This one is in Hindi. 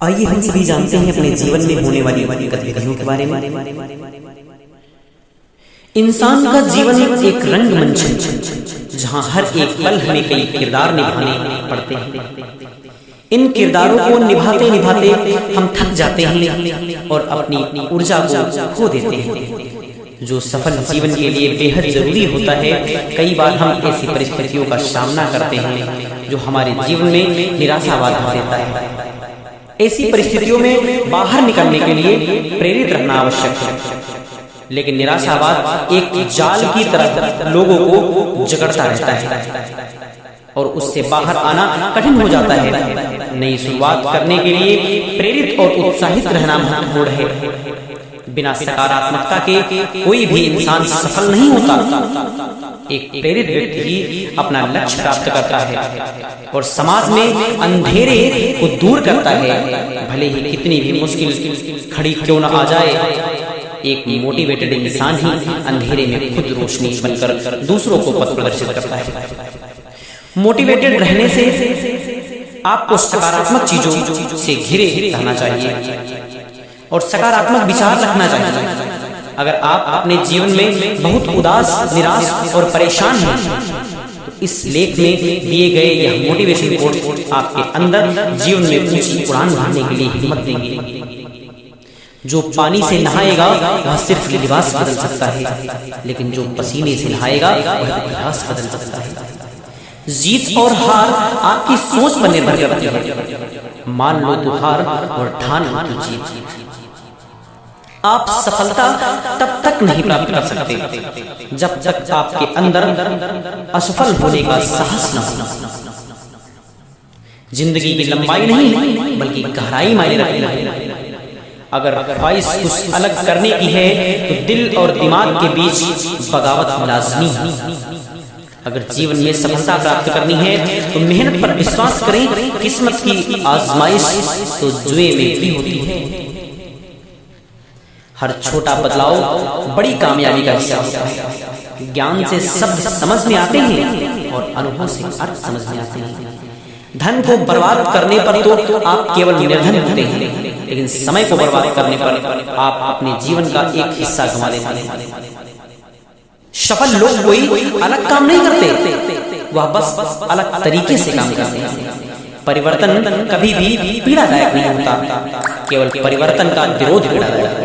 आइए हम सभी जानते हैं अपने जीवन में होने वाली गतिविधियों के बारे में। इंसान का जीवन एक रंगमंच है जहां हर एक पल हमें कई किरदार निभाने पड़ते हैं। इन किरदारों को निभाते निभाते हम थक जाते हैं और अपनी ऊर्जा को खो देते हैं, जो सफल जीवन के लिए बेहद जरूरी होता है। कई बार हम ऐसी परिस्थितियों का सामना करते हैं जो हमारे जीवन में निराशावाद भर देता है। ऐसी परिस्थितियों में बाहर निकलने के लिए प्रेरित रहना आवश्यक है, लेकिन निराशावाद एक जाल की तरह लोगों को जकड़ता रहता है और उससे बाहर आना कठिन हो जाता है। नई शुरुआत करने के लिए प्रेरित और उत्साहित रहना महत्वपूर्ण है। बिना सकारात्मकता के कोई भी इंसान सफल नहीं होता। एक प्रेरित व्यक्ति ही अपना लक्ष्य प्राप्त करता है और समाज में अंधेरे को दूर करता है, भले ही कितनी भी मुश्किल खड़ी क्यों न आ जाए। एक मोटिवेटेड इंसान ही अंधेरे में खुद रोशनी बनकर दूसरों को पथ प्रदर्शित करता है। मोटिवेटेड रहने से आपको सकारात्मक चीजों से घिरे रहना चाहिए और सकारात्मक विचार रखना चाहिए। अगर आप अपने जीवन में बहुत उदास, निराश और परेशान हैं, तो इस लेख में दिए गए यह मोटिवेशन कोट आपके अंदर जीवन में ऊंची उड़ान भरने के लिए हिम्मत देंगे। जो पानी से नहाएगा वह सिर्फ लिबास बदल सकता है, लेकिन जो पसीने से नहाएगा वह इतिहास बदल सकता है। जीत और हार आपकी सोच पर निर्भर करती है। मान लो तो हार और ठान लो तो जीत। आप सफलता तब तक नहीं प्राप्त कर सकते जब तक आपके अंदर असफल होने का साहस न हो। जिंदगी की लंबाई नहीं बल्कि गहराई मायने रखती है। अगर ख्वाहिश कुछ अलग करने की है तो दिल और दिमाग के बीच बगावत लाजमी है। अगर जीवन में सफलता प्राप्त करनी है तो मेहनत पर विश्वास करें। किस्मत की आजमाइश तो जुए में भी होती है। हर छोटा बदलाव बड़ी कामयाबी का हिस्सा होता है। ज्ञान से शब्द समझ में आते हैं और अनुभव से अर्थ समझ में आते हैं। धन को बर्बाद करने पर तो आप केवल निर्धन होते हैं, लेकिन समय को बर्बाद करने पर आप अपने जीवन का एक हिस्सा गंवा देते हैं। सफल लोग कोई अलग काम नहीं करते, वह बस अलग तरीके से काम करते हैं। परिवर्तन कभी भी पीड़ादायक नहीं होता, केवल परिवर्तन का विरोध पीड़ादायक।